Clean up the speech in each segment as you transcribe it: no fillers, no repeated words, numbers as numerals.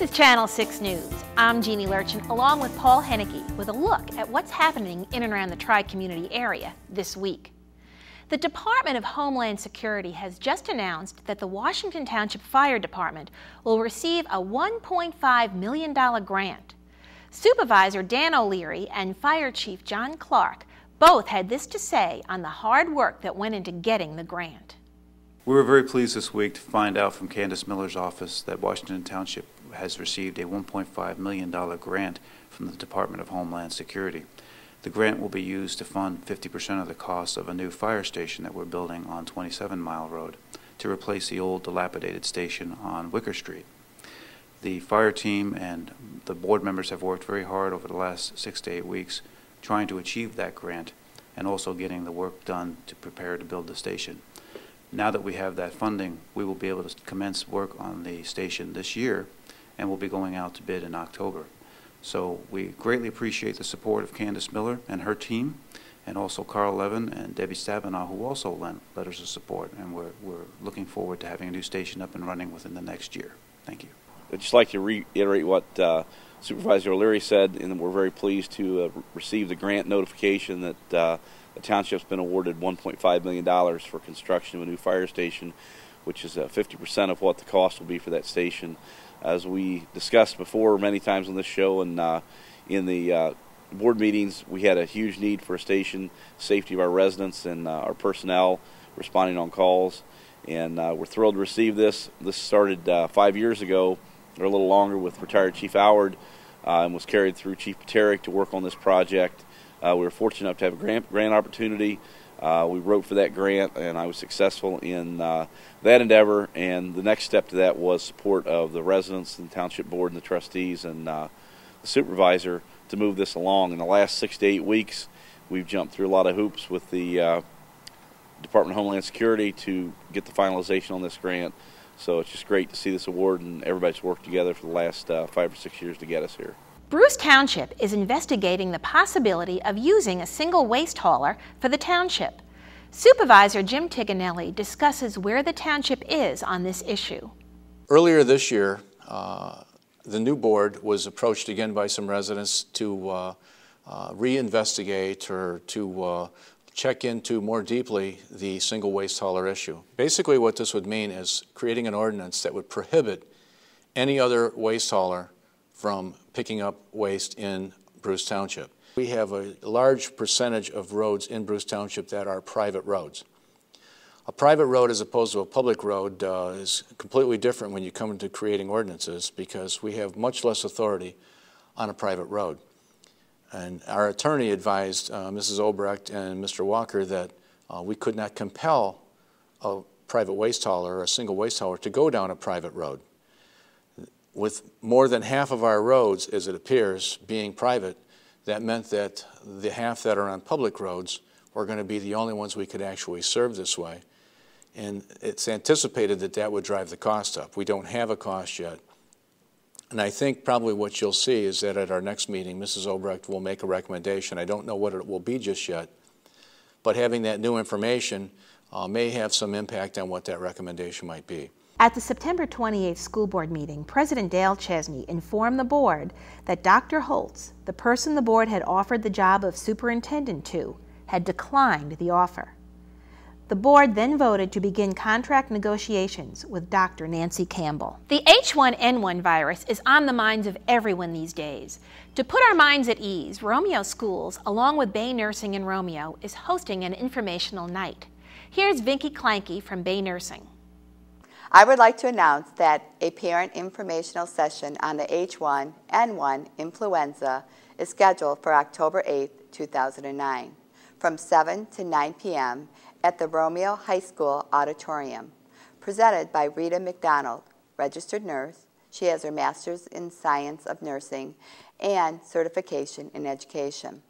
is Channel 6 News. I'm Jeannie Lurchin along with Paul Henneke with a look at what's happening in and around the Tri-Community area this week. The Department of Homeland Security has just announced that the Washington Township Fire Department will receive a $1.5 million grant. Supervisor Dan O'Leary and Fire Chief John Clark both had this to say on the hard work that went into getting the grant. We were very pleased this week to find out from Candice Miller's office that Washington Township has received a $1.5 million grant from the Department of Homeland Security. The grant will be used to fund 50% of the cost of a new fire station that we're building on 27 Mile Road to replace the old dilapidated station on Wicker Street. The fire team and the board members have worked very hard over the last 6 to 8 weeks trying to achieve that grant and also getting the work done to prepare to build the station. Now that we have that funding, we will be able to commence work on the station this year, and we'll be going out to bid in October. So we greatly appreciate the support of Candice Miller and her team, and also Carl Levin and Debbie Stabenow, who also lent letters of support, and we're looking forward to having a new station up and running within the next year. Thank you. I'd just like to reiterate what Supervisor O'Leary said, and we're very pleased to receive the grant notification that the Township's been awarded $1.5 million for construction of a new fire station, which is 50% of what the cost will be for that station. As we discussed before many times on this show and in the board meetings, we had a huge need for a station, safety of our residents and our personnel responding on calls, and we're thrilled to receive this. This started 5 years ago, or a little longer, with retired Chief Howard, and was carried through Chief Paterick to work on this project. We were fortunate enough to have a grant opportunity. We wrote for that grant, and I was successful in that endeavor. And the next step to that was support of the residents and the Township Board and the trustees and the supervisor to move this along. In the last 6 to 8 weeks, we've jumped through a lot of hoops with the Department of Homeland Security to get the finalization on this grant. So it's just great to see this award, and everybody's worked together for the last 5 or 6 years to get us here. Bruce Township is investigating the possibility of using a single waste hauler for the township. Supervisor Jim Tiganelli discusses where the township is on this issue. Earlier this year, the new board was approached again by some residents to reinvestigate or to check into more deeply the single waste hauler issue. Basically what this would mean is creating an ordinance that would prohibit any other waste hauler from picking up waste in Bruce Township. We have a large percentage of roads in Bruce Township that are private roads. A private road as opposed to a public road is completely different when you come into creating ordinances, because we have much less authority on a private road. And our attorney advised Mrs. Obrecht and Mr. Walker that we could not compel a private waste hauler or a single waste hauler to go down a private road. With more than half of our roads, as it appears, being private, that meant that the half that are on public roads were going to be the only ones we could actually serve this way. And it's anticipated that that would drive the cost up. We don't have a cost yet. And I think probably what you'll see is that at our next meeting, Mrs. Obrecht will make a recommendation. I don't know what it will be just yet, but having that new information may have some impact on what that recommendation might be. At the September 28th school board meeting, President Dale Chesney informed the board that Dr. Holtz, the person the board had offered the job of superintendent to, had declined the offer. The board then voted to begin contract negotiations with Dr. Nancy Campbell. The H1N1 virus is on the minds of everyone these days. To put our minds at ease, Romeo Schools, along with Bay Nursing and Romeo, is hosting an informational night. Here's Vicki Klanke from Bay Nursing. I would like to announce that a parent informational session on the H1N1 influenza is scheduled for October 8, 2009, from 7 to 9 p.m. at the Romeo High School Auditorium, presented by Rita McDonald, registered nurse. She has her Master's in Science of Nursing and Certification in Education.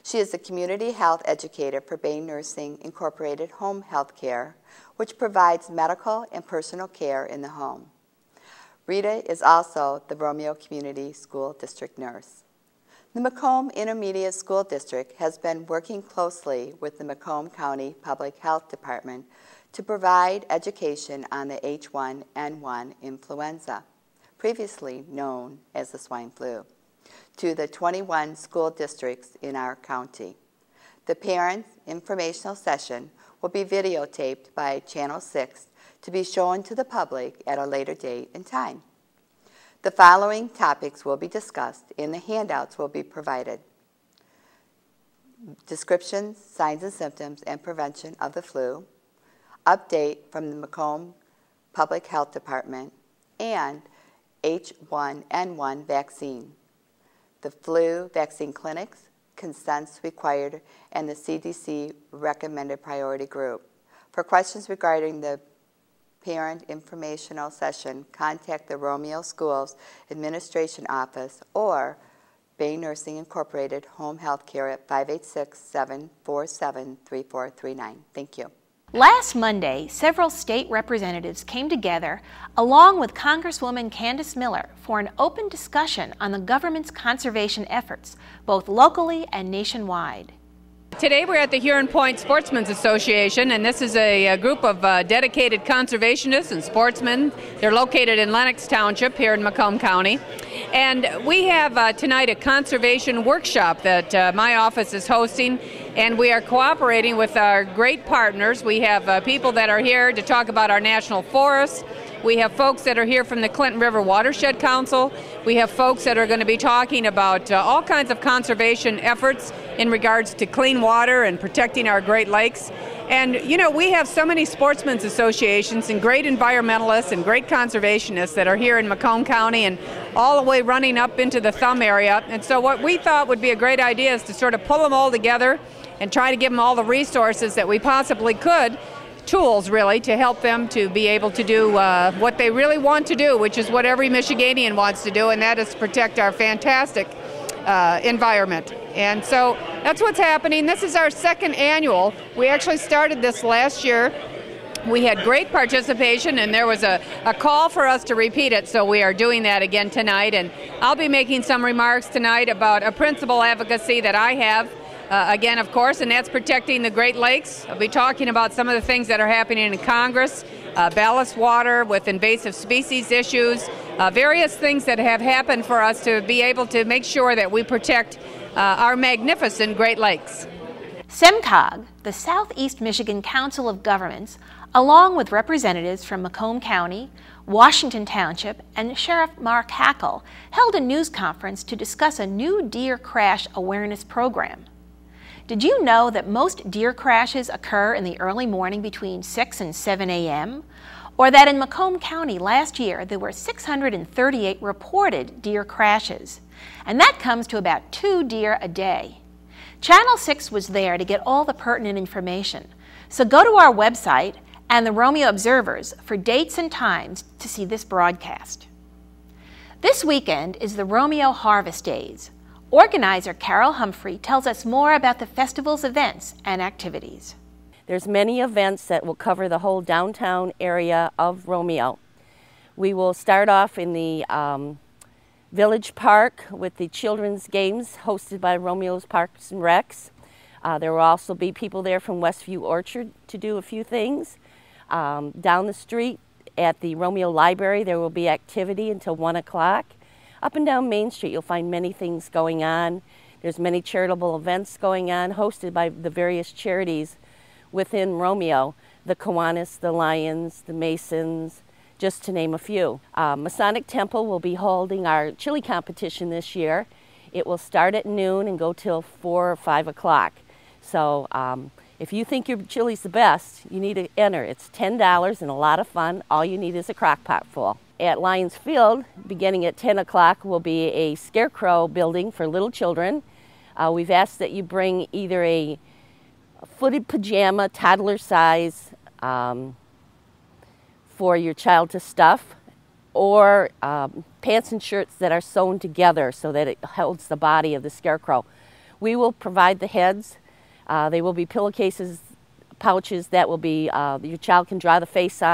She is a community health educator for Bay Nursing Incorporated Home Health Care, which provides medical and personal care in the home. Rita is also the Romeo Community School District nurse. The Macomb Intermediate School District has been working closely with the Macomb County Public Health Department to provide education on the H1N1 influenza. previously known as the swine flu, to the 21 school districts in our county. The parents' informational session will be videotaped by Channel 6 to be shown to the public at a later date and time. The following topics will be discussed and the handouts will be provided. Descriptions, signs and symptoms, and prevention of the flu, update from the Macomb Public Health Department, and H1N1 vaccine, the flu vaccine clinics, consents required, and the CDC recommended priority group. For questions regarding the parent informational session, contact the Romeo Schools Administration Office or Bay Nursing Incorporated Home Health Care at 586-747-3439. Thank you. Last Monday, several state representatives came together along with Congresswoman Candice Miller for an open discussion on the government's conservation efforts, both locally and nationwide. Today we're at the Huron Point Sportsmen's Association, and this is a group of dedicated conservationists and sportsmen. They're located in Lennox Township here in Macomb County. And we have tonight a conservation workshop that my office is hosting, and we are cooperating with our great partners. We have people that are here to talk about our national forests. We have folks that are here from the Clinton River Watershed Council. We have folks that are going to be talking about all kinds of conservation efforts in regards to clean water and protecting our Great Lakes. And, you know, we have so many sportsmen's associations and great environmentalists and great conservationists that are here in Macomb County and all the way running up into the Thumb area. And so what we thought would be a great idea is to sort of pull them all together and try to give them all the resources that we possibly could, tools really, to help them to be able to do what they really want to do, which is what every Michiganian wants to do, and that is to protect our fantastic environment. And so that's what's happening. This is our second annual. We actually started this last year. We had great participation, and there was a call for us to repeat it, so we are doing that again tonight. And I'll be making some remarks tonight about a principal advocacy that I have, again, of course, and that's protecting the Great Lakes. I'll be talking about some of the things that are happening in Congress, ballast water with invasive species issues, various things that have happened for us to be able to make sure that we protect our magnificent Great Lakes. SEMCOG, the Southeast Michigan Council of Governments, along with representatives from Macomb County, Washington Township, and Sheriff Mark Hackle, held a news conference to discuss a new deer crash awareness program. Did you know that most deer crashes occur in the early morning between 6 and 7 a.m.? Or that in Macomb County last year there were 638 reported deer crashes, and that comes to about 2 deer a day. Channel 6 was there to get all the pertinent information, so go to our website and the Romeo Observers for dates and times to see this broadcast. This weekend is the Romeo Harvest Days. Organizer Carol Humphrey tells us more about the festival's events and activities. There's many events that will cover the whole downtown area of Romeo. We will start off in the Village Park with the children's games hosted by Romeo's Parks and Recs. There will also be people there from Westview Orchard to do a few things. Down the street at the Romeo Library there will be activity until 1 o'clock. Up and down Main Street you'll find many things going on. There's many charitable events going on hosted by the various charities within Romeo, the Kiwanis, the Lions, the Masons, just to name a few. Masonic Temple will be holding our chili competition this year. It will start at noon and go till 4 or 5 o'clock. So if you think your chili's the best, you need to enter. It's $10 and a lot of fun. All you need is a crock pot full. At Lions Field, beginning at 10 o'clock, will be a scarecrow building for little children. We've asked that you bring either a footed pajama, toddler size, for your child to stuff, or pants and shirts that are sewn together so that it holds the body of the scarecrow. We will provide the heads. They will be pillowcases, pouches that will be, your child can draw the face on.